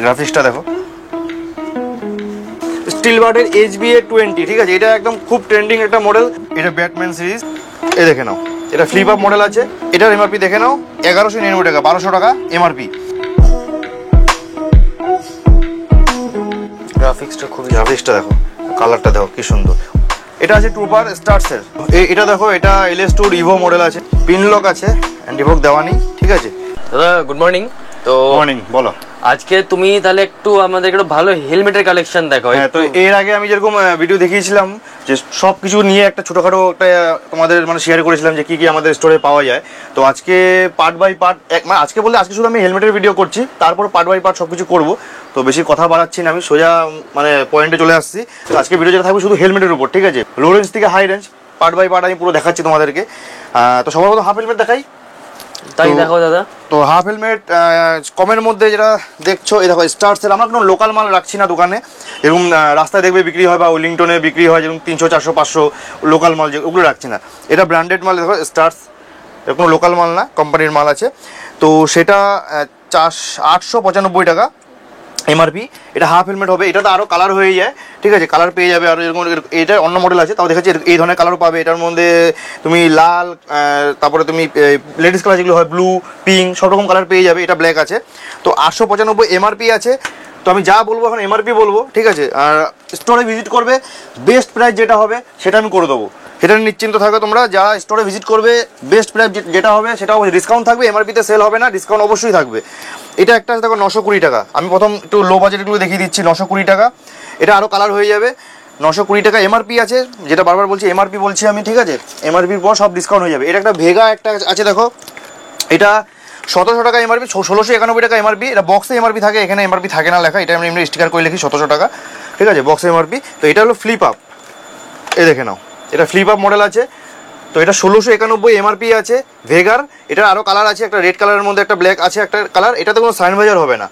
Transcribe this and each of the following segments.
গ্রাফিক্সটা দেখো, still বার্ডের HBA20, ঠিক আছে, এটা একদম খুব ট্রেন্ডিং একটা মডেল। এটা ব্যাটম্যান সিরিজ, এ দেখে নাও, এটা ফ্লিপ আপ মডেল আছে। এটার এমআরপি দেখে নাও 1199 টাকা, 1200 টাকা এমআরপি। গ্রাফিক্সটা দেখো, কালারটা দেখো কি সুন্দর। এটা আছে টুপার স্টার্সের। এটা দেখো, এটা LS2 ইভো মডেল আছে, পিন লক আছে, অ্যান্ড রিভোক দেওয়া নেই, ঠিক আছে। দাদা গুড মর্নিং। তো মর্নিং, বলো। আজকে তুমি তাহলে একটু আমাদের একটু ভালো হেলমেটের কালেকশন দেখো। হ্যাঁ, তো এর আগে আমি যেরকম ভিডিও দেখিয়েছিলাম যে সব কিছু নিয়ে একটা ছোটোখাটো একটা তোমাদের মানে শেয়ার করেছিলাম যে কী কী আমাদের স্টোরে পাওয়া যায়। তো আজকে পার্ট বাই পার্ট, মানে আজকে বলতে আজকে শুধু আমি হেলমেটের ভিডিও করছি, তারপর পার্ট বাই পার্ট সব কিছু করবো। তো বেশি কথা বাড়াচ্ছি না, আমি সোজা মানে পয়েন্টে চলে আসছি। তো আজকে ভিডিও যেটা থাকবে শুধু হেলমেটের উপর, ঠিক আছে। লো রেঞ্জ থেকে high range part by part আমি পুরো দেখাচ্ছি তোমাদেরকে। তো সবার মতো হাফ হেলমেট দেখাই, তাই দেখো দাদা। তো হাফ হেলমেট কমের মধ্যে যেটা দেখছো, এই দেখো স্টার্সের। আমরা কোনো লোকাল মাল রাখছি না দোকানে, এরকম রাস্তায় দেখবে বিক্রি হয় বা উইলিংটনে বিক্রি হয় যেরকম 300, 400, 500 লোকাল মাল, যে ওগুলো রাখছি না। এটা ব্র্যান্ডেড মাল, দেখো স্টার্স, এর কোনো লোকাল মাল না, কোম্পানির মাল আছে। তো সেটা 895 টাকা এমআরপি। এটা হাফ হেলমেট হবে, এটা তো আরও কালার হয়ে যায়, ঠিক আছে, কালার পেয়ে যাবে আরও। এরকম এটা অন্য মডেল আছে, তাও দেখাচ্ছি, এই ধরনের কালারও পাবে। এটার মধ্যে তুমি লাল, তারপরে তুমি লেডিস কালার যেগুলো হয় ব্লু, পিঙ্ক, সব রকম কালার পেয়ে যাবে। এটা ব্ল্যাক আছে। তো 895 এমআরপি আছে। তো আমি যা বলবো এখন এমআরপি বলবো, ঠিক আছে। আর স্টোরে ভিজিট করবে, বেস্ট প্রাইস যেটা হবে সেটা আমি করে দেবো, সেটা নিশ্চিন্ত থাকবে। তোমরা যারা স্টোরে ভিজিট করবে, বেস্ট প্রাইস যেটা হবে সেটা অবশ্যই ডিসকাউন্ট থাকবে, এমআরপিতে সেল হবে না, ডিসকাউন্ট অবশ্যই থাকবে। এটা একটা দেখো 920 টাকা। আমি প্রথম একটু লো বাজেটগুলো দেখিয়ে দিচ্ছি। 920 টাকা, এটা আরও কালার হয়ে যাবে। 920 টাকা এমআরপি আছে, যেটা বারবার বলছি এমআরপি বলছি আমি, ঠিক আছে। এমআরপির পর সব ডিসকাউন্ট হয়ে যাবে। এটা একটা ভেগা একটা আছে দেখো, এটা 1700 টাকা এমআরপি, 1691 টাকা এমআরপি। এটা বক্সে এমআরপি থাকে, এখানে এমআরপি থাকে না লেখা, এটা আমি এমনি স্টিকার করে লিখি 1700 টাকা, ঠিক আছে, বক্সে এমআরপি। তো এটা হলো ফ্লিপ আপ, এ দেখে নাও, এটা ফ্লিপ আপ মডেল আছে। তো এটা 1691 এমআরপি আছে, ভেগার। এটা আরও কালার আছে, একটা রেড কালারের মধ্যে একটা ব্ল্যাক আছে, একটা কালার। এটাতে কোনো সানভাইজার হবে না,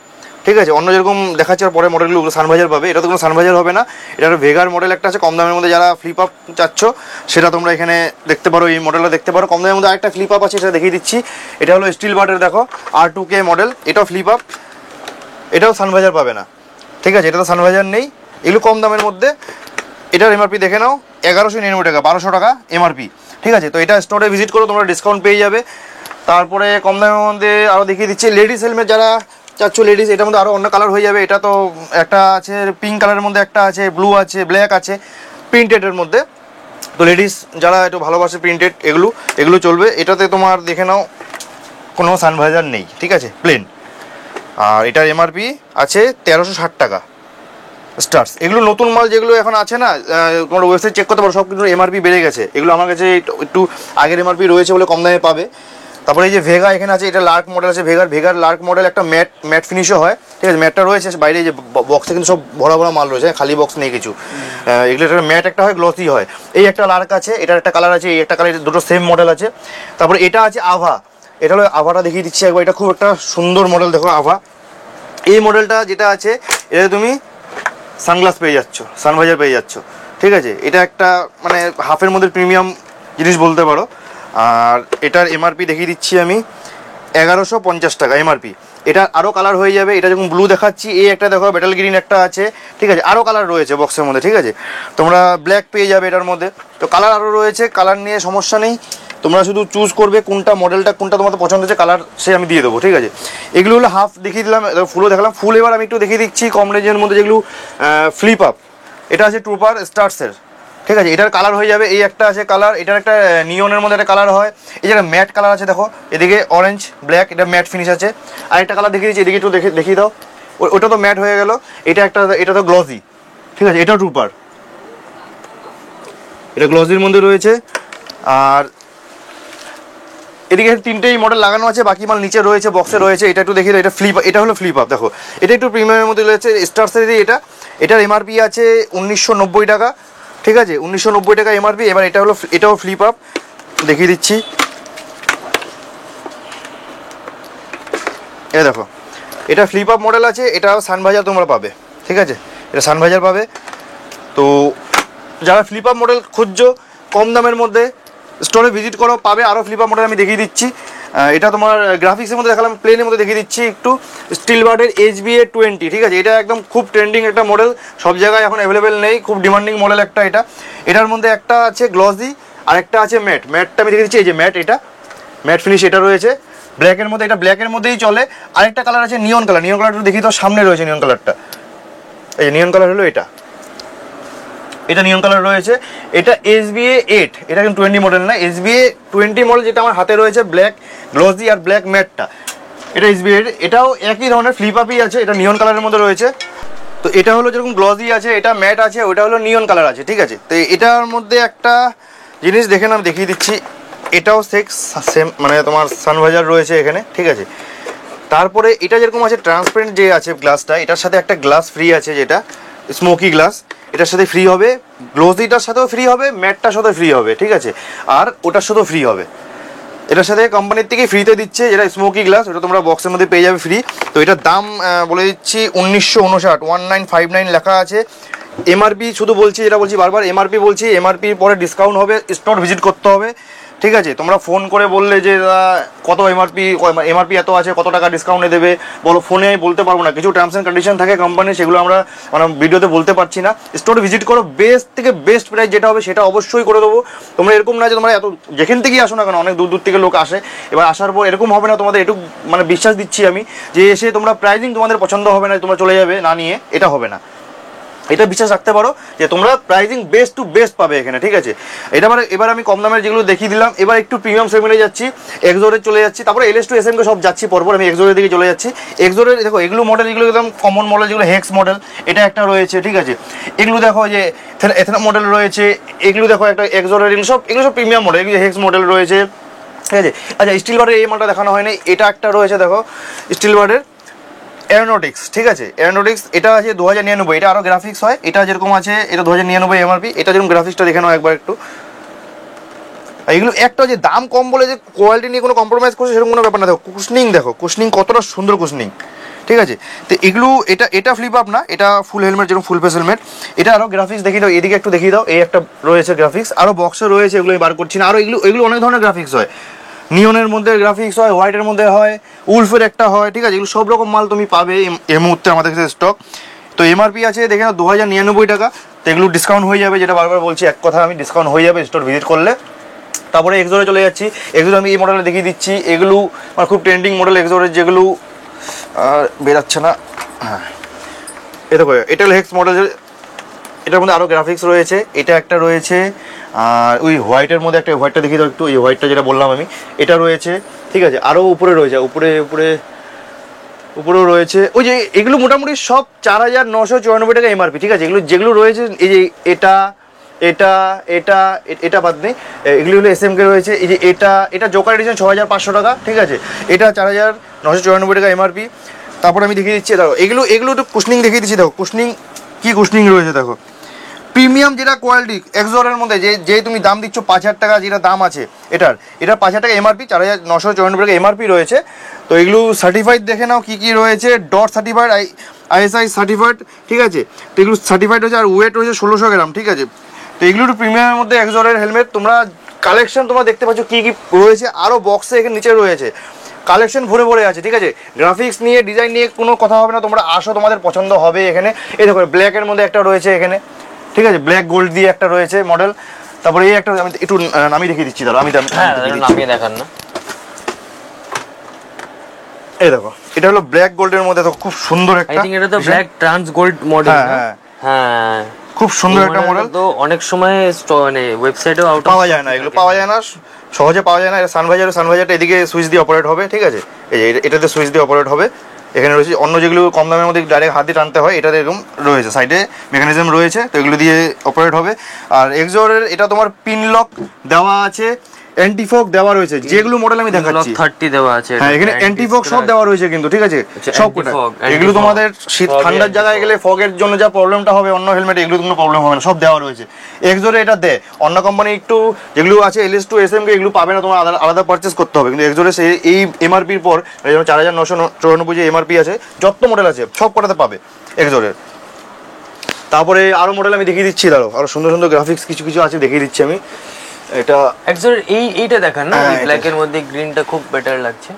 ঠিক আছে। অন্য যেরকম দেখাচ্ছে পরে মডেলগুলো সানভাইজার পাবে, এটাতে কোনো সানভাইজার হবে না। এটা ভেগার মডেল একটা আছে কম দামের মধ্যে। যারা ফ্লিপ আপ চাচ্ছ সেটা তোমরা এখানে দেখতে পারো, এই মডেলটা দেখতে পারো। কম দামের মধ্যে আরেকটা ফ্লিপ আপ আছে, সেটা দেখিয়ে দিচ্ছি। এটা হলো স্টিল বার্ডের, দেখো R2K মডেল, এটাও ফ্লিপ আপ, এটাও সানভাইজার পাবে না, ঠিক আছে, এটাতে সানভাইজার নেই। এগুলো কম দামের মধ্যে। এটার এমআরপি দেখে নাও 1199 টাকা, 1200 টাকা এমআরপি, ঠিক আছে। তো এটা স্টোরে ভিজিট করো, তোমরা ডিসকাউন্ট পেয়ে যাবে। তারপরে কম দামের মধ্যে আরও দেখিয়ে দিচ্ছি লেডিস হেলমেট, যারা চাচ্ছ লেডিস, এটার মধ্যে আরও অন্য কালার হয়ে যাবে। এটা তো একটা আছে পিঙ্ক কালারের মধ্যে, একটা আছে ব্লু আছে, ব্ল্যাক আছে, প্রিন্টেডের মধ্যে। তো লেডিস যারা একটু ভালোবাসে প্রিন্টেড, এগুলো চলবে। এটাতে তোমার দেখে নাও কোনো সানভাইজার নেই, ঠিক আছে, প্লেন। আর এটার এমআরপি আছে 1360 টাকা স্টার্স। এগুলো নতুন মাল যেগুলো এখন আছে না, তোমার ওয়েবসাইট চেক করতে পারো, সব কিছু এমআরপি বেড়ে গেছে। এগুলো আমার কাছে একটু আগের এমআরপি রয়েছে বলে কম দামে পাবে। তারপরে এই যে ভেগা এখানে আছে, এটা লার্ক মডেল আছে, ভেগার লার্ক মডেল, একটা ম্যাট ফিনিশও হয়, ঠিক আছে। ম্যাটটা রয়েছে বাইরে, যে বক্সে কিন্তু সব ভরা ভরা মাল রয়েছে, খালি বক্স নেই কিছু। এগুলো একটা ম্যাট একটা হয়, গ্লসি হয়। এই একটা লার্ক আছে, এটার একটা কালার আছে, এই একটা কালার, দুটো সেম মডেল আছে। তারপরে এটা আছে আভা, এটা হলো আভাটা দেখিয়ে দিচ্ছি একবার। এটা খুব একটা সুন্দর মডেল, দেখো আভা। এই মডেলটা যেটা আছে, এটা তুমি সানগ্লাস পেয়ে যাচ্ছ, সানভাইজার পেয়ে যাচ্ছ, ঠিক আছে। এটা একটা মানে হাফের মধ্যে প্রিমিয়াম জিনিস বলতে পারো। আর এটার এমআরপি দেখিয়ে দিচ্ছি আমি 1150 টাকা এমআরপি। এটা আরও কালার হয়ে যাবে। এটা যখন ব্লু দেখাচ্ছি, এই একটা দেখো ব্যাটাল গ্রিন একটা আছে, ঠিক আছে। আরও কালার রয়েছে বক্সের মধ্যে, ঠিক আছে। তোমরা ব্ল্যাক পেয়ে যাবে এটার মধ্যে। তো কালার আরও রয়েছে, কালার নিয়ে সমস্যা নেই। তোমরা শুধু চুজ করবে কোনটা মডেলটা, কোনটা তোমাদের পছন্দ হচ্ছে, কালার সে আমি দিয়ে দেবো, ঠিক আছে। এগুলো হলো হাফ দেখিয়ে দিলাম, ফুলও দেখালাম। ফুল এবার আমি একটু দেখিয়ে দিচ্ছি কম রেঞ্জের মধ্যে যেগুলো ফ্লিপ আপ। এটা আছে ট্রুপার স্টার্সের, ঠিক আছে। এটার কালার হয়ে যাবে, এই একটা আছে কালার, এটার একটা নিয়নের মধ্যে একটা কালার হয়। এই যে ম্যাট কালার আছে, দেখো এদিকে অরেঞ্জ ব্ল্যাক, এটা ম্যাট ফিনিশ আছে। আরেকটা কালার দেখিয়ে দিচ্ছি, এদিকে একটু দেখিয়ে দাও। ওটা তো ম্যাট হয়ে গেল। এটা তো গ্লসি, ঠিক আছে, এটাও ট্রুপার, এটা গ্লসির মধ্যে রয়েছে। আর এদিকে তিনটেই মডেল লাগানো আছে, বাকি মাল নিচে রয়েছে, বক্সে রয়েছে। এটা একটু দেখিয়ে দাও, এটা হলো ফ্লিপ আপ, দেখো এটা একটু প্রিমিয়ামের মধ্যে রয়েছে, স্টার্সের। এটার এমআরপি আছে 1990 টাকা, ঠিক আছে, 1990 টাকা এমআরপি। এবার এটাও ফ্লিপ আপ দেখিয়ে দিচ্ছি, এ দেখো এটা ফ্লিপ আপ মডেল আছে। এটাও সানভাইজার তোমরা পাবে, ঠিক আছে, এটা সানভাইজার পাবে। তো যারা ফ্লিপ আপ মডেল খুঁজছো কম দামের মধ্যে, স্টোরে ভিজিট করো, পাবে আরও ফ্লিপ আপ মডেল আমি দেখিয়ে দিচ্ছি। এটা তোমার গ্রাফিক্সের মধ্যে দেখালাম, প্লেনের মধ্যে দেখিয়ে দিচ্ছি একটু। স্টিল বার্ডের HBA20, ঠিক আছে, এটা একদম খুব ট্রেন্ডিং একটা মডেল, সব জায়গায় এখন অ্যাভেলেবেল নেই, খুব ডিমান্ডিং মডেল একটা এটা। এটার মধ্যে একটা আছে গ্লসি আর একটা আছে ম্যাট। ম্যাটটা আমি দেখিয়ে দিচ্ছি, এই যে ম্যাট, এটা ম্যাট ফিনিশ এটা রয়েছে ব্ল্যাকের মধ্যে, এটা ব্ল্যাকের মধ্যেই চলে। আরেকটা কালার আছে নিয়ন কালার, নিয়ন কালারটা দেখি তো, সামনে রয়েছে নিয়ন কালারটা, এই নিয়ন কালার হলো এটা, এটা নিয়ন কালার রয়েছে। এটা SBA8, এটা কিন্তু 20 মডেল না, SBA20 মডেল যেটা আমার হাতে রয়েছে, ব্ল্যাক গ্লসি আর ব্ল্যাক ম্যাটটা, এটা SBA8। এটাও একই ধরনের ফ্লিপ আপই আছে, এটা নিয়ন কালারের মধ্যে রয়েছে। তো এটা হলো যেরকম গ্লসি আছে, এটা ম্যাট আছে, ওটা হলো নিয়ন কালার আছে, ঠিক আছে। তো এটার মধ্যে একটা জিনিস দেখে আমি দেখিয়ে দিচ্ছি, এটাও সেম মানে তোমার সানভাইজার রয়েছে এখানে, ঠিক আছে। তারপরে এটা যেরকম আছে ট্রান্সপারেন্ট যে আছে গ্লাসটা, এটার সাথে একটা গ্লাস ফ্রি আছে, যেটা স্মোকি গ্লাস, এটার সাথে ফ্রি হবে, গ্লোসিটার সাথেও ফ্রি হবে, ম্যাটটার সাথে ফ্রি হবে, ঠিক আছে, আর ওটার সাথেও ফ্রি হবে। এটার সাথে কোম্পানির থেকে ফ্রিতে দিচ্ছে, যেটা স্মোকি গ্লাস, ওটা তোমরা বক্সের মধ্যে পেয়ে যাবে ফ্রি। তো এটার দাম বলে দিচ্ছি 1959, 1959 লেখা আছে। এমআরপি শুধু বলছি, যেটা বলছি বারবার এমআরপি বলছি, এমআরপির পরে ডিসকাউন্ট হবে, স্টোর ভিজিট করতে হবে, ঠিক আছে। তোমরা ফোন করে বললে যে কত এমআরপি এত আছে, কত টাকা ডিসকাউন্টে দেবে বলো, ফোনে আমি বলতে পারবো না, কিছু টার্মস অ্যান্ড কন্ডিশন থাকে কোম্পানির, সেগুলো আমরা মানে ভিডিওতে বলতে পারছি না। স্টোরে ভিজিট করো, বেস্ট থেকে বেস্ট প্রাইস যেটা হবে সেটা অবশ্যই করে দেবো। তোমরা এরকম না যে তোমরা এত যেখান থেকেই আসো না কেন, অনেক দূর দূর থেকে লোক আসে, এবার আসার পর এরকম হবে না, তোমাদের একটু মানে বিশ্বাস দিচ্ছি আমি যে এসে তোমরা প্রাইজিং তোমাদের পছন্দ হবে না, তোমরা চলে যাবে না নিয়ে, এটা হবে না, এটা বিশ্বাস রাখতে পারো যে তোমরা প্রাইজিং বেস্ট টু বেস্ট পাবে এখানে, ঠিক আছে। এবার আমি কম দামের যেগুলো দেখিয়ে দিলাম, এবার একটু প্রিমিয়াম সেগমেন্টে যাচ্ছি, এক্সোরে চলে যাচ্ছি, তারপরে LS টু SM কে সব যাচ্ছি পরপর, আমি এক্সোরের দিকে চলে যাচ্ছি। এক্সোরের দেখো এগুলো মডেল, এগুলো একদম কমন মডেল, যেগুলো হেক্স মডেল, এটা একটা রয়েছে, ঠিক আছে। এগুলো দেখো যে এথেনা মডেল রয়েছে, এগুলো দেখো একটা এক্সোরের, এগুলো সব প্রিমিয়াম মডেল, এগুলো হেক্স মডেল রয়েছে, ঠিক আছে। আচ্ছা, স্টিল বার্ডের এই মালটা দেখানো হয়নি, এটা একটা রয়েছে দেখো স্টিল বার্ডের এরোনটিক্স, ঠিক আছে, এরোনটিক্স, এটা আছে 2099, এটা আরও গ্রাফিক্স হয়, এটা যেরকম আছে এটা 2099 এমআরপি, এটা যেরকম গ্রাফিক্সটা দেখে নাও একবার একটু। এগুলো একটা যে দাম কম বলে যে কোয়ালিটি নিয়ে কোনো কম্প্রোমাইজ করছে সেরকম কোনো ব্যাপার না। দেখো কুশনিং, দেখো কুশনিং কতটা সুন্দর কুশনিং, ঠিক আছে। তো এগুলো এটা ফ্লিপ আপ না, এটা ফুল হেলমেট, যেরকম ফুল ফেস হেলমেট। এটা আরও গ্রাফিক্স দেখিয়ে দাও, এদিকে একটু দেখিয়ে দাও, এই একটা রয়েছে গ্রাফিক্স, আরও বক্সে রয়েছে, এগুলো আমি বার করছি না। আরও এগুলো অনেক ধরনের গ্রাফিক্স হয়, নিয়নের মধ্যে গ্রাফিক্স হয়, হোয়াইটের মধ্যে হয়, উলফের একটা হয়, ঠিক আছে। এগুলো সব রকম মাল তুমি পাবে এই মুহূর্তে আমাদের কাছে স্টক। তো এমআরপি আছে দেখে নাও 2099 টাকা, তো এগুলো ডিসকাউন্ট হয়ে যাবে, যেটা বারবার বলছি এক কথা আমি, ডিসকাউন্ট হয়ে যাবে স্টোর ভিজিট করলে। তারপরে এক্সোরে চলে যাচ্ছি, এক্সোরে আমি এই মডেলে দেখিয়ে দিচ্ছি, এগুলো আমার খুব ট্রেন্ডিং মডেল এক্সোরের, যেগুলো বেরাচ্ছে না, হ্যাঁ এ দেখো, এটা হলো হেক্স মডেল, এটার মধ্যে আরও গ্রাফিক্স রয়েছে, এটা একটা রয়েছে, আর ওই হোয়াইটের মধ্যে একটা, হোয়াইটটা দেখিয়ে দাও একটু, এই হোয়াইটটা যেটা বললাম আমি, এটা রয়েছে, ঠিক আছে। আরও উপরে রয়েছে, উপরেও রয়েছে, ওই যে এগুলো মোটামুটি সব 4994 টাকা এমআরপি, ঠিক আছে। যেগুলো রয়েছে, এই যে এটা বাদ নেই, এগুলি হলো SMK রয়েছে, এই যে এটা জোকার এডিশন 6500 টাকা, ঠিক আছে। এটা 4994 টাকা এমআরপি। তারপর আমি দেখিয়ে দিচ্ছি, দেখো এগুলো একটু কুশনিং দেখিয়ে দিচ্ছি, দেখো কুশনিং কি কুশনিং রয়েছে, দেখো প্রিমিয়াম যেটা কোয়ালিটি এক্সোরের মধ্যে, যে তুমি দাম দিচ্ছ 5000 টাকা, যেটা দাম আছে এটা 5000 টাকা এমআরপি, 4994 টাকা এমআরপি রয়েছে। তো এগুলো সার্টিফাইড দেখে নাও কি রয়েছে, ডট সার্টিফাইড, ISI সার্টিফাইড, ঠিক আছে। তো এগুলো সার্টিফাইড হচ্ছে, আর ওয়েট রয়েছে 1600 গ্রাম, ঠিক আছে। তো এগুলো একটু প্রিমিয়ামের মধ্যে এক্সোরের হেলমেট, তোমরা কালেকশন তোমরা দেখতে পাচ্ছ কি রয়েছে, আরও বক্সে এখানে নিচে রয়েছে কালেকশন ভরে ভরে আছে, ঠিক আছে। গ্রাফিক্স নিয়ে, ডিজাইন নিয়ে কোনো কথা হবে না, তোমরা আসো, তোমাদের পছন্দ হবে এখানে। এই দেখো ব্ল্যাকের মধ্যে একটা রয়েছে এখানে, ঠিক আছে, ব্ল্যাক গোল্ড দিয়ে একটা রয়েছে মডেল। তারপরে এই একটা আমি একটু নামিয়ে দেখিয়ে দিচ্ছি, দাঁড়াও আমি নামিয়ে দেখান না, এই দেখো এটা হলো ব্ল্যাক গোল্ডের মধ্যে, দেখো খুব সুন্দর একটা, আই থিং এটা তো ব্ল্যাক ট্রান্স গোল্ড মডেল, হ্যাঁ খুব সুন্দর একটা মডেল। তো অনেক সময় মানে ওয়েবসাইটেও আউট পাওয়া যায় না, এগুলো পাওয়া যায় না, সহজে পাওয়া যায় না। এটা সানভাইজারটা এদিকে সুইচ দিয়ে অপারেট হবে, ঠিক আছে, এই যে এটাতে সুইচ দিয়ে অপারেট হবে, এখানে রয়েছে। অন্য যেগুলো কম দামের মধ্যে ডাইরেক্ট হাত দিয়ে টানতে হয়, এটাতে এরকম রয়েছে, সাইডে মেকানিজম রয়েছে, তো এগুলো দিয়ে অপারেট হবে। আর এক্সোরের এটা তোমার পিন লক দেওয়া আছে, অ্যান্টি ফগ দেওয়া রয়েছে, যেগুলো মডেল আমি দেখাচ্ছি 30 দেওয়া আছে, হ্যাঁ এখানে অ্যান্টি ফগ সব দেওয়া রয়েছে কিন্তু, ঠিক আছে, সব কোটা। এগুলো তোমাদের শীত ঠান্ডার জায়গায় গেলে ফগের জন্য যা প্রবলেমটা হবে অন্য হেলমেট, এগুলো কোনো প্রবলেম হবে না, সব দেওয়া রয়েছে। এক্সোরে এটা দেয়, অন্য কোম্পানি একটু যেগুলো আছে LS টু SMK এগুলো পাবে না, তোমার আলাদা পারচেস করতে হবে। কিন্তু এক্সোরে এই এমআরপির পর 4994 যে এমআরপি আছে, যত মডেল আছে সব কটাতে পাবে এক্সোরের। তারপরে আরও মডেল আমি দেখিয়ে দিচ্ছি, দাঁড়ো আরও সুন্দর সুন্দর গ্রাফিক্স কিছু আছে দেখিয়ে দিচ্ছি আমি। এটা এক্সোর এইটা দেখান না, হ্যাঁ, ব্ল্যাক এর মধ্যে গ্রিনটা খুব বেটার লাগছে।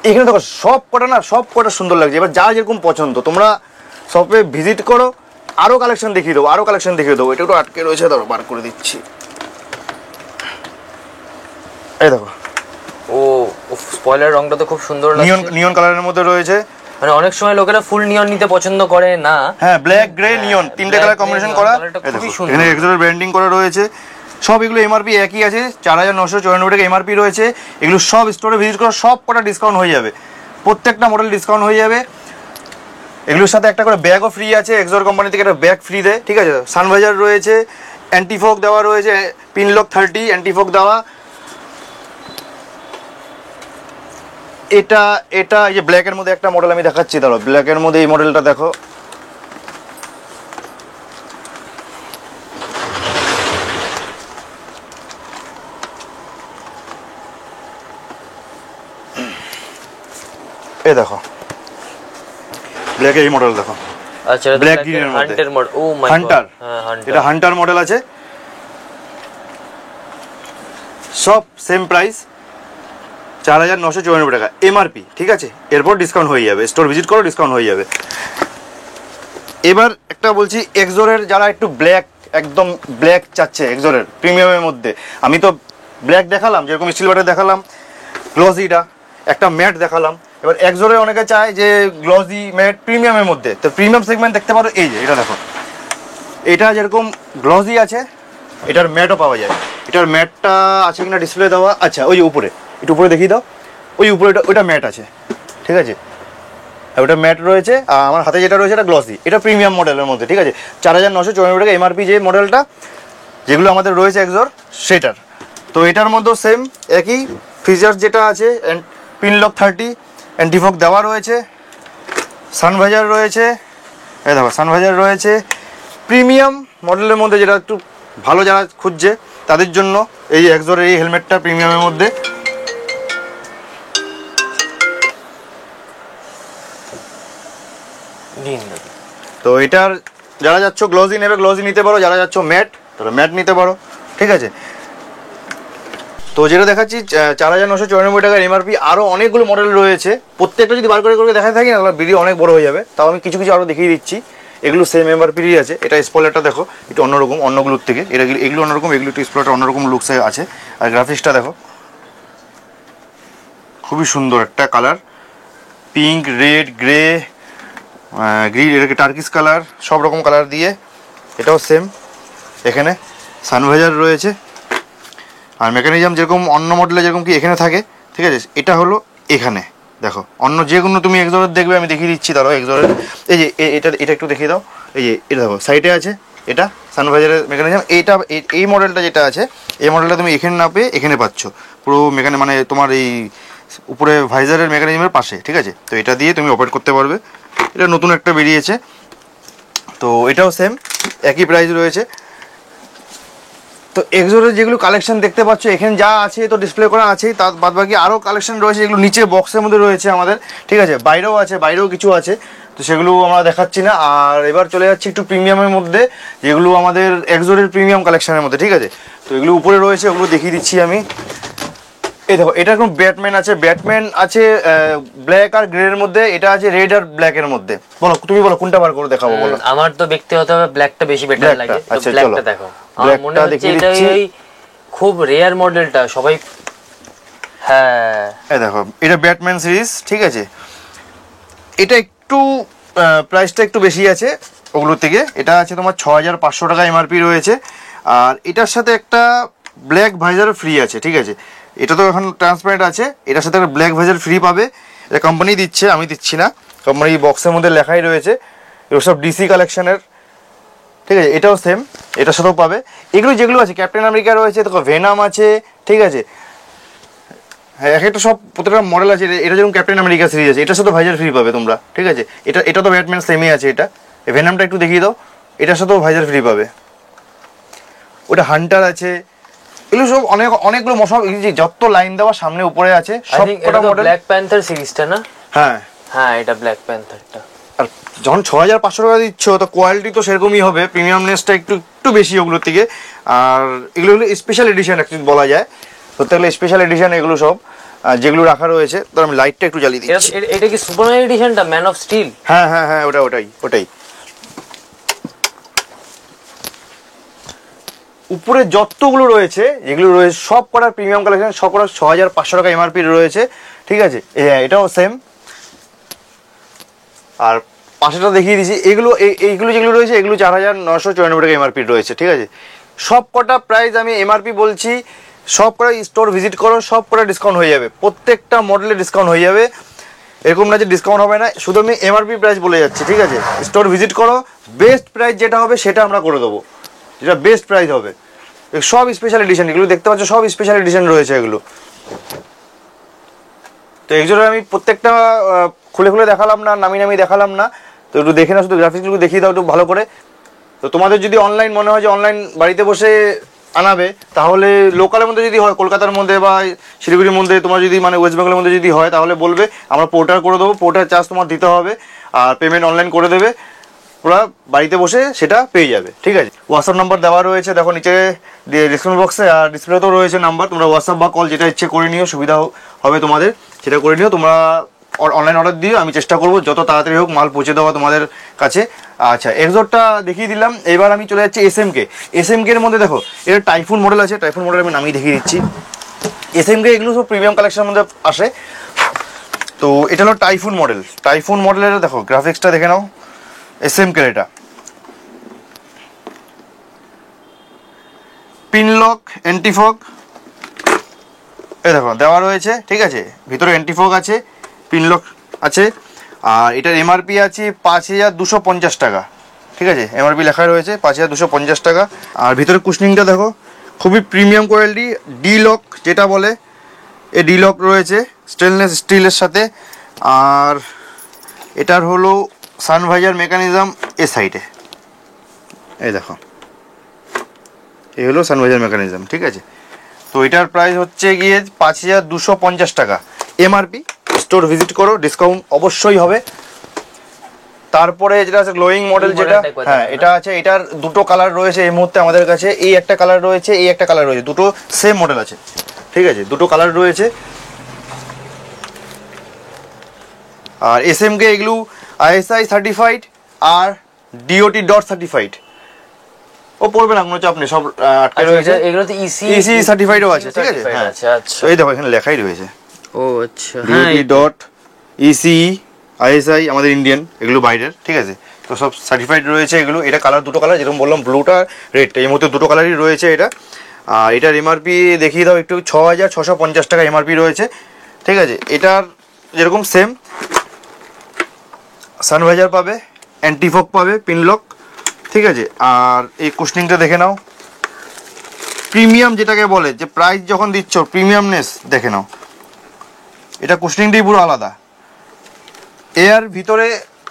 এখানে দেখো সব কটা না, সব কটা সুন্দর লাগছে। এবার যা যেরকম পছন্দ, তোমরা শপে ভিজিট করো, আরো কালেকশন দেখিয়ে দেবো, আরো কালেকশন দেখিয়ে দেবো। এটা একটু আটকে রয়েছে, ধরো বার করে দিচ্ছি। এই দেখো, ও স্পয়লার রংটা তো খুব সুন্দর নিয়ন লাগছে। নিয়ন কালারের মধ্যে রয়েছে। মানে অনেক সময় লোকেরা ফুল নিয়ন নিতে পছন্দ করে না। হ্যাঁ, ব্ল্যাক গ্রে নিয়ন তিনটে black, colour grey, combination neon করা। colourটা এই খুবই দেখো, সুন্দর। এখানে এক্সোরের ব্র্যান্ডিং করা রয়েছে। সব এগুলো এমআরপি একই আছে, 4994 টাকা এমআরপি রয়েছে। এগুলো সব স্টোরে ভিজিট করো, সব কটা ডিসকাউন্ট হয়ে যাবে, প্রত্যেকটা মডেল ডিসকাউন্ট হয়ে যাবে। এগুলোর সাথে একটা করে ব্যাগও ফ্রি আছে, এক্সোর কোম্পানি থেকে একটা ব্যাগ ফ্রি দেয়, ঠিক আছে। সানভাইজার রয়েছে, অ্যান্টিফোক দেওয়া রয়েছে, পিনলক 30 অ্যান্টিফোক দেওয়া। এটা এটা এই যে ব্ল্যাকের মধ্যে একটা মডেল আমি দেখাচ্ছি, দাঁড়াও, ব্ল্যাকের মধ্যে এই মডেলটা দেখো। এই দেখো, ব্ল্যাকের এই মডেল দেখো, আচ্ছা, ব্ল্যাক গ্রিনের মধ্যে হান্টার মডেল। ও মাই গড, হান্টার, হ্যাঁ হান্টার। এটা হান্টার মডেল আছে। সব সেম প্রাইস, 4994 টাকা এমআরপি, ঠিক আছে। এরপর ডিসকাউন্ট হয়ে যাবে, স্টোর ভিজিট করো, ডিসকাউন্ট হয়ে যাবে। এবার একটা বলছি, এক্সোরের যারা একটু ব্ল্যাক, একদম ব্ল্যাক চাচ্ছে এক্সোরের প্রিমিয়ামের মধ্যে, আমি তো ব্ল্যাক দেখালাম, যেরকম স্টিল বাটার দেখালাম, গ্লসিটা একটা ম্যাট দেখালাম। এবার এক্সোরে অনেকে চায় যে গ্লসি ম্যাট প্রিমিয়ামের মধ্যে, তো প্রিমিয়াম সেগমেন্ট দেখতে পারো। এই যে এটা দেখো, এটা যেরকম গ্লসি আছে, এটার ম্যাটও পাওয়া যায়। এটার ম্যাটটা আছে কিনা ডিসপ্লে দেওয়া, আচ্ছা ওই যে উপরে, একটু উপরে দেখিয়ে দাও, ওই উপরে ওইটা ম্যাট আছে, ঠিক আছে। ওটা ম্যাট রয়েছে, আর আমার হাতে যেটা রয়েছে এটা গ্লসি, এটা প্রিমিয়াম মডেলের মধ্যে, ঠিক আছে। 4994 টাকা এমআরপি যে মডেলটা, যেগুলো আমাদের রয়েছে এক্সোর সেটার। তো এটার মধ্যেও সেম একই ফিচার্স যেটা আছে, পিনলক 30 অ্যান্টিফোক দেওয়া রয়েছে, সানভাইজার রয়েছে। এই দেখো, সানভাইজার রয়েছে। প্রিমিয়াম মডেলের মধ্যে যেটা একটু ভালো যারা খুঁজছে তাদের জন্য এই এক্সোর এই হেলমেটটা প্রিমিয়ামের মধ্যে। তো এটার যারা যাচ্ছ গ্লসি নেবে, গ্লসি নিতে পারো, যারা যাচ্ছ ম্যাট, তাহলে ম্যাট নিতে পারো, ঠিক আছে। তো যেটা দেখাচ্ছি 4994 টাকার এমআরপি, আরও অনেকগুলো মডেল রয়েছে। প্রত্যেকটা যদি বার করে করে দেখাতে থাকি না, ভিডিও অনেক বড় হয়ে যাবে। তাও আমি কিছু কিছু আরও দেখিয়ে দিচ্ছি। এগুলো সেম এমআরপিরই আছে। এটা স্পয়লারটা দেখো, একটু অন্যরকম অন্যগুলোর থেকে, এগুলো অন্যরকম, এগুলো একটু স্পয়লারটা অন্যরকম লুকসে আছে। আর গ্রাফিক্সটা দেখো, খুবই সুন্দর একটা colour, pink, red, grey, green, এটাকে টার্কিশ কালার, সব রকম কালার দিয়ে। এটাও সেম, এখানে সানভাইজার রয়েছে। আর মেকানিজম যেরকম অন্য মডেলে যেরকম কি এখানে থাকে, ঠিক আছে, এটা হলো এখানে দেখো। অন্য যে কোনো তুমি এক্সোরের দেখবে, আমি দেখিয়ে দিচ্ছি, তারও এক্সোরের এই যে এটা একটু দেখিয়ে দাও। এই যে এটা দেখো, সাইডে আছে, এটা সানভাইজারের মেকানিজম। এইটা এই মডেলটা যেটা আছে, এই মডেলটা তুমি এখানে না পেয়ে এখানে পাচ্ছ, পুরো মানে তোমার এই উপরে ভাইজারের মেকানিজমের পাশে, ঠিক আছে। তো এটা দিয়ে তুমি অপারেট করতে পারবে। এটা নতুন একটা বেরিয়েছে, তো এটাও সেম একই প্রাইস রয়েছে। তো এক্সোরের যেগুলো কালেকশন দেখতে পাচ্ছ এখানে যা আছে তো ডিসপ্লে করা আছেই, তার বাদ বাকি আরও কালেকশন রয়েছে, যেগুলো নিচে বক্সের মধ্যে রয়েছে আমাদের, ঠিক আছে। বাইরেও আছে, বাইরেও কিছু আছে, তো সেগুলো আমরা দেখাচ্ছি না। আর এবার চলে যাচ্ছি একটু প্রিমিয়ামের মধ্যে, যেগুলো আমাদের এক্সোরের প্রিমিয়াম কালেকশনের মধ্যে, ঠিক আছে। তো এগুলো উপরে রয়েছে, ওগুলো দেখিয়ে দিচ্ছি আমি। এই দেখো, এটা এখন ব্যাটম্যান আছে, ব্যাটম্যান আছে ব্ল্যাক আর গ্রে এর মধ্যে, এটা আছে রেড আর ব্ল্যাক এর মধ্যে। বলো, তুমি বলো কোনটা বার করে দেখাবো বলো। আমার তো ব্যক্তিগত ভাবে ব্ল্যাকটা বেশি বেটার লাগে, তো আচ্ছা, ব্ল্যাকটা দেখো। আমার মনে হচ্ছে এটা খুব রেয়ার মডেলটা, সবাই। হ্যাঁ, এই দেখো, এটা ব্যাটম্যান সিরিজ, ঠিক আছে। এটা একটু প্রাইসটা একটু বেশি আছে ওগুলোর থেকে। এটা আছে তোমার 6500 টাকা এমআরপি রয়েছে। আর এটার সাথে একটা ব্ল্যাক ভাইজার ফ্রি আছে, ঠিক আছে। এটা তো এখন ট্রান্সপারেন্ট আছে, এটার সাথে একটা ব্ল্যাক ভাইজার ফ্রি পাবে। এটা কোম্পানি দিচ্ছে, আমি দিচ্ছি না, কোম্পানি বক্সের মধ্যে লেখাই রয়েছে। এগুলো সব ডিসি কালেকশনের, ঠিক আছে। এটাও সেম, এটার সাথেও পাবে। এগুলো যেগুলো আছে, ক্যাপ্টেন আমেরিকা রয়েছে, দেখো ভেনাম আছে, ঠিক আছে। হ্যাঁ, এক একটা সব প্রত্যেকটা মডেল আছে। এটা যেরকম ক্যাপ্টেন আমেরিকা সিরিজ আছে, এটার সাথে ভাইজার ফ্রি পাবে তোমরা, ঠিক আছে। এটা তো ব্যাটম্যান সেমই আছে। এটা ভেনামটা একটু দেখিয়ে দাও, এটার সাথেও ভাইজার ফ্রি পাবে। ওটা হান্টার আছে। এগুলো সব অনেকগুলো সব যত লাইন দেওয়া সামনে উপরে আছে সব কটা মডেল। ব্ল্যাক প্যান্থার সিরিজটা না? হ্যাঁ হ্যাঁ, এটা ব্ল্যাক প্যান্থারটা। আর যখন 6500 টাকা দিচ্ছ তো কোয়ালিটি তো সেরকমই হবে, প্রিমিয়ামনেসটা একটু একটু বেশি ওগুলোর থেকে। আর এগুলো হলো স্পেশাল এডিশন অ্যাকচুয়ালি বলা যায়, ধরতে গেলে স্পেশাল এডিশন এগুলো সব যেগুলো রাখা রয়েছে। তো আমি লাইটটা একটু জ্বালিয়ে দিচ্ছি। এটা কি সুপারম্যান এডিশনটা, ম্যান অফ স্টিল? হ্যাঁ হ্যাঁ হ্যাঁ, ওটাই। উপরে যতগুলো রয়েছে যেগুলো রয়েছে সব কটার প্রিমিয়াম কালেকশন, সব কটার 6500 টাকা এমআরপি রয়েছে, ঠিক আছে। এটাও সেম। আর পাশেটা দেখিয়ে দিচ্ছি, এইগুলো যেগুলো রয়েছে এগুলো 4994 টাকা এমআরপি রয়েছে, ঠিক আছে। সব কটা প্রাইস আমি এমআরপি বলছি, সব কটা স্টোর ভিজিট করো, সব কটা ডিসকাউন্ট হয়ে যাবে, প্রত্যেকটা মডেলে ডিসকাউন্ট হয়ে যাবে। এরকম না যে ডিসকাউন্ট হবে না, শুধু আমি এমআরপি প্রাইস বলে যাচ্ছি, ঠিক আছে। স্টোর ভিজিট করো, বেস্ট প্রাইস যেটা হবে সেটা আমরা করে দেবো, যেটা বেস্ট প্রাইস হবে। সব স্পেশাল এডিশন, এগুলো দেখতে পাচ্ছ সব স্পেশাল এডিশন রয়েছে এগুলো। তো এগুলো আমি প্রত্যেকটা খুলে খুলে দেখালাম না, নামিয়ে দেখালাম না, তো একটু দেখে না, শুধু গ্রাফিক্সগুলো দেখিয়ে দাও একটু ভালো করে। তো তোমাদের যদি অনলাইন মনে হয় যে অনলাইন বাড়িতে বসে আনাবে, তাহলে লোকালের মধ্যে যদি হয়, কলকাতার মধ্যে বা শিলিগুড়ির মধ্যে, তোমার যদি মানে ওয়েস্ট বেঙ্গলের মধ্যে যদি হয়, তাহলে বলবে, আমরা পোর্টার করে দেবো, পোর্টার চার্জ তোমার দিতে হবে, আর পেমেন্ট অনলাইন করে দেবে, ওরা বাড়িতে বসে সেটা পেয়ে যাবে, ঠিক আছে। হোয়াটসঅ্যাপ নাম্বার দেওয়া রয়েছে দেখো নিচে ডিসক্রিপশন বক্সে, আর ডিসপ্লেতেও রয়েছে নাম্বার, তোমরা হোয়াটসঅ্যাপ বা কল যেটা ইচ্ছে করে নিও, সুবিধা হবে তোমাদের, সেটা করে নিও। তোমরা অনলাইন অর্ডার দিও, আমি চেষ্টা করবো যত তাড়াতাড়ি হোক মাল পৌঁছে দেওয়া তোমাদের কাছে। আচ্ছা, এক্সোরটা দেখিয়ে দিলাম, এবার আমি চলে যাচ্ছি এসএমকে এর মধ্যে। দেখো এটা টাইফুন মডেল আছে, টাইফুন মডেল আমি নামিয়ে দেখিয়ে দিচ্ছি। এসএমকে এগুলো সব প্রিমিয়াম কালেকশনের মধ্যে আসে। তো এটা হলো টাইফুন মডেলের, দেখো গ্রাফিক্সটা দেখে নাও এসএমকে। এটা পিনলক অ্যান্টিফগ এই দেখো দেওয়া রয়েছে, ঠিক আছে। ভিতরে অ্যান্টিফগ আছে, পিনলক আছে, আর এটার এমআরপি আছে 5250 টাকা, ঠিক আছে। এমআরপি লেখা রয়েছে 5250 টাকা। আর ভিতরে কুশনিংটা দেখো খুবই প্রিমিয়াম কোয়ালিটি, ডি লক যেটা বলে, এই ডি লক রয়েছে স্টেনলেস স্টিলের সাথে। আর এটার হলো সানভাইজার মেকানিজম এ সাইডে, এই দেখো এই হলো সানভাইজার মেকানিজম, ঠিক আছে। তো এটার প্রাইস হচ্ছে গিয়ে 5250 টাকা এমআরপি। স্টোর ভিজিট করো, ডিসকাউন্ট অবশ্যই হবে। তারপরে যেটা আছে গ্লোয়িং মডেল, যেটা হ্যাঁ এটা আছে, এটার দুটো কালার রয়েছে এই মুহূর্তে আমাদের কাছে, এই একটা কালার রয়েছে, এই একটা কালার রয়েছে, দুটো সেম মডেল আছে, ঠিক আছে, দুটো কালার রয়েছে। আর এসএমকে এগুলো আইএসআই সার্টিফাইড আর ডিওটি ডট সার্টিফাইড, ও পড়বে না কোনো চাপ নেই, সব আটকে রয়েছে। এগুলো তো ইসি সার্টিফাইডও আছে, ঠিক আছে। হ্যাঁ আচ্ছা, এই দেখো এখানে লেখাই রয়েছে, ও আচ্ছা, হ্যাঁ ডিওটি ডট ইসি আইএসআই আমাদের ইন্ডিয়ান, এগুলো বাইরের, ঠিক আছে। তো সব সার্টিফাইড রয়েছে এগুলো। এটা কালার দুটো কালার, যেরকম বললাম ব্লুটা রেডটা, এই মধ্যে দুটো কালারই রয়েছে এটা। আর এটার এমআরপি দেখিয়ে দাও একটু, 6650 টাকা এমআরপি রয়েছে, ঠিক আছে। এটার যেরকম সেম সানভাইজার পাবে, অ্যান্টিফগ পাবে, পিনলক, ঠিক আছে। আর এই কুশনিংটা দেখে নাও, প্রিমিয়াম যেটাকে বলে, যে প্রাইস যখন দিচ্ছ প্রিমিয়ামনেস দেখে নাও, এটা কুশনিংটাই পুরো আলাদা, এয়ার ভিতরে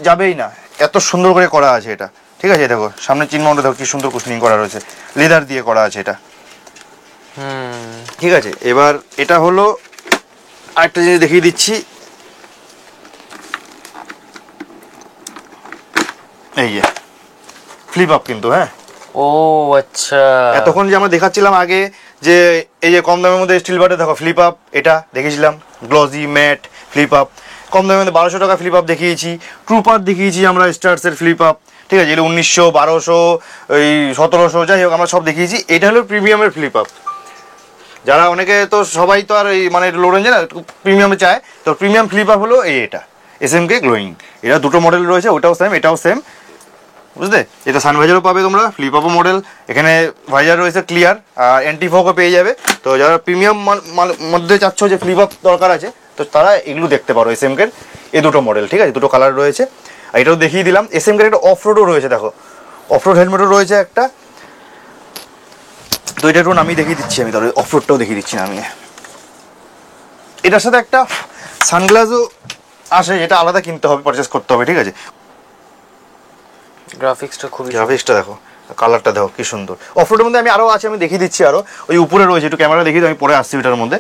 যাবেই না, এত সুন্দর করে করা আছে এটা, ঠিক আছে। দেখো সামনে চিহ্নটা দেখো কি সুন্দর কুশনিং করা রয়েছে, লেদার দিয়ে করা আছে এটা, ঠিক আছে। এবার এটা হলো আরেকটা জিনিস দেখিয়ে দিচ্ছি, এই যে ফ্লিপ আপ কিন্তু, হ্যাঁ ও আচ্ছা। এতক্ষণ যে আমরা দেখাচ্ছিলাম আগে যে এই যে কম দামের মধ্যে স্টিল বাটে, দেখো ফ্লিপ আপ, এটা দেখেছিলাম গ্লজি ম্যাট ফ্লিপ আপ, কম দামের মধ্যে 1200 টাকা ফ্লিপ আপ দেখিয়েছি, ট্রুপার দেখিয়েছি আমরা স্টার্সের ফ্লিপ আপ, ঠিক আছে। এগুলো 1900, 1200, ওই 1700, যাই হোক আমরা সব দেখিয়েছি। এটা হলো প্রিমিয়ামের ফ্লিপ আপ। যারা অনেকে তো সবাই তো আর এই মানে লো রেঞ্জে না, প্রিমিয়ামে চায়, তো প্রিমিয়াম ফ্লিপ আপ হলো এটা এসএমকে গ্লোয়িং। এটা দুটো মডেল রয়েছে, ওটাও সেম এটাও সেম, বুঝলে। এটা সানভাইজারও পাবে তোমরা, ফ্লিপ আপও মডেল, এখানে ভাইজার রয়েছে ক্লিয়ার, আর অ্যান্টিফগও পেয়ে যাবে। তো যারা প্রিমিয়াম মধ্যে চাচ্ছ যে ফ্লিপ আপ দরকার আছে, তো তারা এগুলো দেখতে পারো এসএমকের এই দুটো মডেল, ঠিক আছে, দুটো কালার রয়েছে। আর এটাও দেখিয়ে দিলাম। এসএমকের একটা অফ রোডও রয়েছে, দেখো অফ রোড হেলমেটও রয়েছে একটা। তো এটা একটু নামিয়ে দেখিয়ে দিচ্ছি আমি, তাহলে অফ রোডটাও দেখিয়ে দিচ্ছি নামিয়ে। এটার সাথে একটা সানগ্লাসও আসে, যেটা আলাদা কিনতে হবে, পারচেস করতে হবে, ঠিক আছে। গ্রাফিক্সটা দেখো, কালারটা দেখো কি সুন্দর। অফরোডের মধ্যে আমি আরও আছে, আমি দেখিয়ে দিচ্ছি আরও, ওই উপরে রয়েছে, একটু ক্যামেরা দেখিয়ে আমি পরে আসছি ওটার মধ্যে।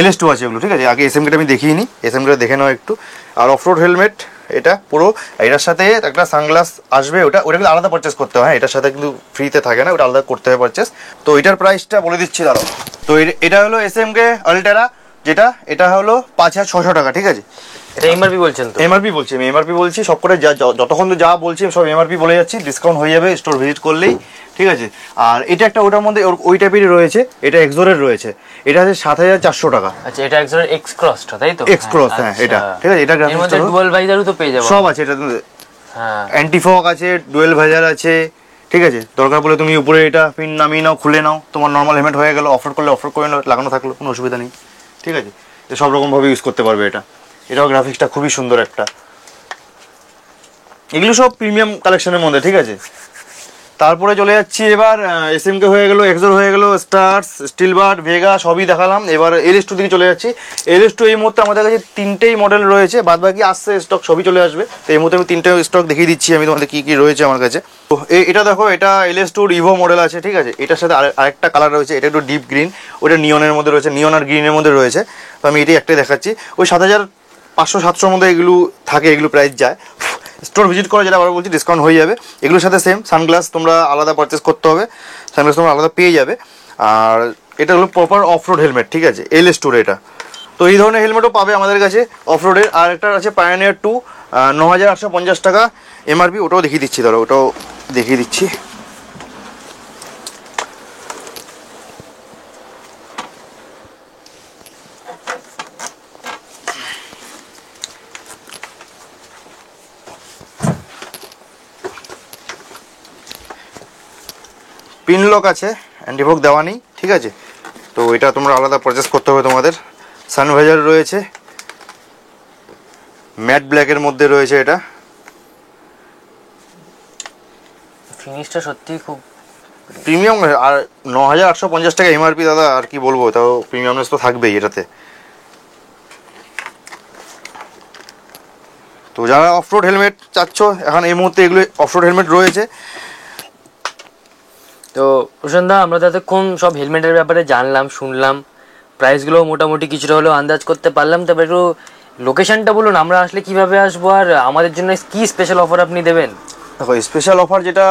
LS2 আছে এগুলো, ঠিক আছে। আগে SMKটা আমি দেখিয়ে নিই, SMKটা দেখে নাও একটু। আর অফরোড হেলমেট এটা পুরো, এটার সাথে একটা সানগ্লাস আসবে, ওটা কিন্তু আলাদা পারচেস করতে হয়, এটার সাথে কিন্তু ফ্রিতে থাকে না, ওটা আলাদা করতে হয় পারচেস। তো এটার প্রাইসটা বলে দিচ্ছি দাঁড়াও। তো এটা হলো SMK আলটেরা, যেটা এটা হলো 5,600 টাকা, ঠিক আছে। এটা এমআরপি বলছেন তো? এমআরপি বলছি, আমি এমআরপি বলছি সব করে, যতক্ষণ তো যা বলছি সব এমআরপি বলে যাচ্ছি, ডিসকাউন্ট হয়ে যাবে স্টোর ভিজিট করলেই, ঠিক আছে। আর এটা একটা ওটার মধ্যে ওই টাইপেরই রয়েছে, এটা এক্সোরের রয়েছে, এটা আছে 7,400 টাকা। আচ্ছা, এটা এক্সোরের এক্স ক্রসটা, তাই তো? এক্স ক্রস, হ্যাঁ এটা, ঠিক আছে। এটা এর মধ্যে ডুয়াল ভাইজারও তো পেয়ে যাবো সব আছে এটা, হ্যাঁ, অ্যান্টি ফগ আছে, ডুয়েল ভাইজার আছে, ঠিক আছে। দরকার পড়লে তুমি উপরে এটা পিন নামিয়ে নাও, খুলে নাও, তোমার নর্মাল হেলমেট হয়ে গেল, অফার করলে অফার করে নাও, লাগানো থাকলো কোনো অসুবিধা নেই, ঠিক আছে। তো সব রকমভাবে ইউজ করতে পারবে এটা। এটাও গ্রাফিক্সটা খুবই সুন্দর একটা। এগুলো সব প্রিমিয়াম কালেকশনের মধ্যে, ঠিক আছে। তারপরে চলে যাচ্ছি এবার, SMK হয়ে গেল, এক্সোর হয়ে গেল, স্টার্স, স্টিলবার্ড, ভেগা সবই দেখালাম। এবার LS2 দিকে চলে যাচ্ছি। LS2 এই মুহূর্তে আমাদের কাছে 3টেই মডেল রয়েছে, বাদ বাকি আসছে স্টক সবই চলে আসবে। তো এই মুহূর্তে আমি 3টে স্টক দেখিয়ে দিচ্ছি আমি তোমাদের কী কী রয়েছে আমার কাছে। তো এটা দেখো, এটা LS2 ইভো মডেল আছে, ঠিক আছে। এটার সাথে আরেকটা কালার রয়েছে, এটা একটু ডিপ গ্রিন, ওটা নিয়নের মধ্যে রয়েছে, নিয়ন আর গ্রিনের মধ্যে রয়েছে। তো আমি এটাই একটাই দেখাচ্ছি। ওই 7,500-700 মধ্যে এগুলো থাকে, এগুলো প্রাইস যায়। স্টোর ভিজিট করে, যেটা আবার বলছি ডিসকাউন্ট হয়ে যাবে। এগুলোর সাথে সেম সানগ্লাস তোমরা আলাদা পারচেস করতে হবে, সানগ্লাস তোমরা আলাদা পেয়ে যাবে। আর এটা হলো প্রপার অফরোড হেলমেট, ঠিক আছে, LS2 এটা। তো এই ধরনের হেলমেটও পাবে আমাদের কাছে অফরোডের। আর একটা আছে পায়োনিয়ার 2, 9,850 টাকা এমআরপি, ওটাও দেখিয়ে দিচ্ছি, ধরো ওটাও দেখিয়ে দিচ্ছি। পিন লক আছে, অ্যান্টিভোক দেওয়া নেই, ঠিক আছে। তো এটা তোমরা আলাদা পারচেস করতে হবে তোমাদের। সানভাইজার রয়েছে, ম্যাট ব্ল্যাকের মধ্যে রয়েছে এটা। ফিনিশটা সত্যি খুব প্রিমিয়াম। আর 9,850 টাকা এমআরপি দাদা, আর কি বলবো, তাও প্রিমিয়ামনেস তো থাকবেই এটাতে। তো যারা অফরোড হেলমেট চাচ্ছ, এখন এই মুহূর্তে এগুলো অফরোড হেলমেট রয়েছে। তো প্রশান্তদা, আমরা এতক্ষণ সব হেলমেটের ব্যাপারে জানলাম, শুনলাম, প্রাইসগুলো মোটামুটি কিছুটা হলেও আন্দাজ করতে পারলাম। তবে একটু লোকেশনটা বলুন, আমরা আসলে কিভাবে আসবো, আর আমাদের জন্য কি স্পেশাল অফার আপনি দেবেন? দেখো, স্পেশাল অফার যেটা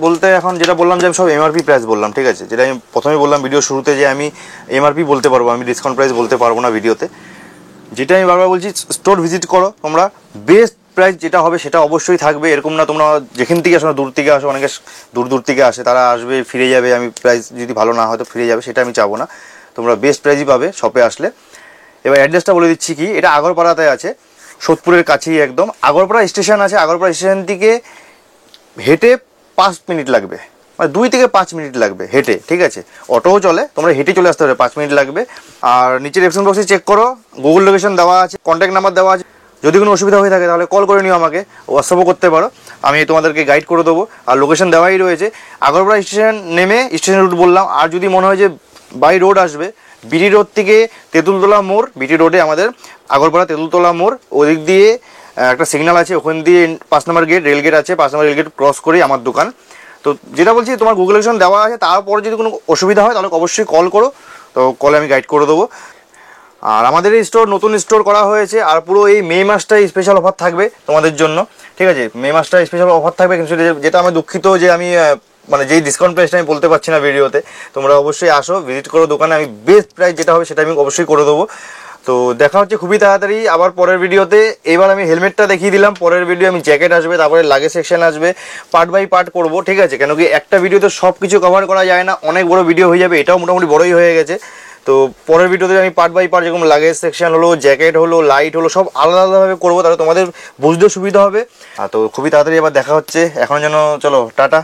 বলতে, এখন যেটা বললাম যে আমি সব এমআরপি প্রাইস বললাম, ঠিক আছে। যেটা আমি প্রথমে বললাম ভিডিও শুরুতে, যে আমি এমআরপি বলতে পারবো, আমি ডিসকাউন্ট প্রাইস বলতে পারবো না ভিডিওতে। যেটা আমি বারবার বলছি, স্টোর ভিজিট করো তোমরা, বেস্ট প্রাইস যেটা হবে সেটা অবশ্যই থাকবে। এরকম না তোমরা যেখান থেকে আসো, দূর থেকে আসো, অনেকে দূর থেকে আসে, তারা আসবে ফিরে যাবে, আমি প্রাইস যদি ভালো না হয় তো ফিরে যাবে, সেটা আমি চাবো না। তোমরা বেস্ট প্রাইসই পাবে শপে আসলে। এবার অ্যাড্রেসটা বলে দিচ্ছি, কি এটা আগরপাড়াতে আছে, সোদপুরের কাছেই একদম। আগরপাড়া স্টেশন আছে, আগরপাড়া স্টেশন থেকে হেঁটে 5 মিনিট লাগবে, মানে 2 থেকে 5 মিনিট লাগবে হেঁটে, ঠিক আছে। অটোও চলে, তোমরা হেঁটে চলে আসতে হবে, 5 মিনিট লাগবে। আর নিচে ডেসক্রিপশন বক্সে চেক করো, গুগল লোকেশন দেওয়া আছে, কন্ট্যাক্ট নাম্বার দেওয়া আছে। যদি কোনো অসুবিধা হয়ে থাকে তাহলে কল করে নিও আমাকে, হোয়াটসঅ্যাপও করতে পারো, আমি তোমাদেরকে গাইড করে দেবো। আর লোকেশন দেওয়াই রয়েছে, আগরপাড়া স্টেশন নেমে স্টেশন রুট বললাম। আর যদি মনে হয় যে বাই রোড আসবে, বিটি রোড থেকে তেঁতুলতলা মোড়, বিটি রোডে আমাদের আগরপাড়া তেঁতুলতলা মোড়, ওদিক দিয়ে একটা সিগন্যাল আছে, ওখান দিয়ে 5 নম্বর গেট, রেল গেট আছে, 5 নম্বর রেল গেট ক্রস করেই আমার দোকান। তো যেটা বলছি, তোমার গুগল লোকেশন দেওয়া আছে, তারপরে যদি কোনো অসুবিধা হয় তাহলে অবশ্যই কল করো, তো কলে আমি গাইড করে দেবো। আর আমাদের এই স্টোর নতুন স্টোর করা হয়েছে, আর পুরো এই মে মাসটাই স্পেশাল অফার থাকবে তোমাদের জন্য, ঠিক আছে। মে মাসটা স্পেশাল অফার থাকবে, কিন্তু যেটা আমি দুঃখিত যে আমি মানে যেই ডিসকাউন্ট প্রাইসটা আমি বলতে পারছি না ভিডিওতে। তোমরা অবশ্যই আসো, ভিজিট করো দোকানে, আমি বেস্ট প্রাইস যেটা হবে সেটা আমি অবশ্যই করে দেবো। তো দেখা হচ্ছে খুবই তাড়াতাড়ি আবার পরের ভিডিওতে। এবার আমি হেলমেটটা দেখিয়ে দিলাম, পরের ভিডিও আমি জ্যাকেট আসবে, তারপরে লাগেজ সেকশন আসবে, পার্ট বাই পার্ট করবো, ঠিক আছে। কেন কি একটা ভিডিওতে সব কিছু কভার করা যায় না, অনেক বড় ভিডিও হয়ে যাবে, এটাও মোটামুটি বড়ই হয়ে গেছে। তো পরের ভিডিওতে আমি পার্ট বাই পার্ট, যেরকম লাগেজ সেকশন হলো, জ্যাকেট হলো, লাইট হলো, সব আলাদা আলাদাভাবে করবো, তাহলে তোমাদের বুঝতে সুবিধা হবে। তো খুবই তাড়াতাড়ি আবার দেখা হচ্ছে, এখন যেন চলো টাটা।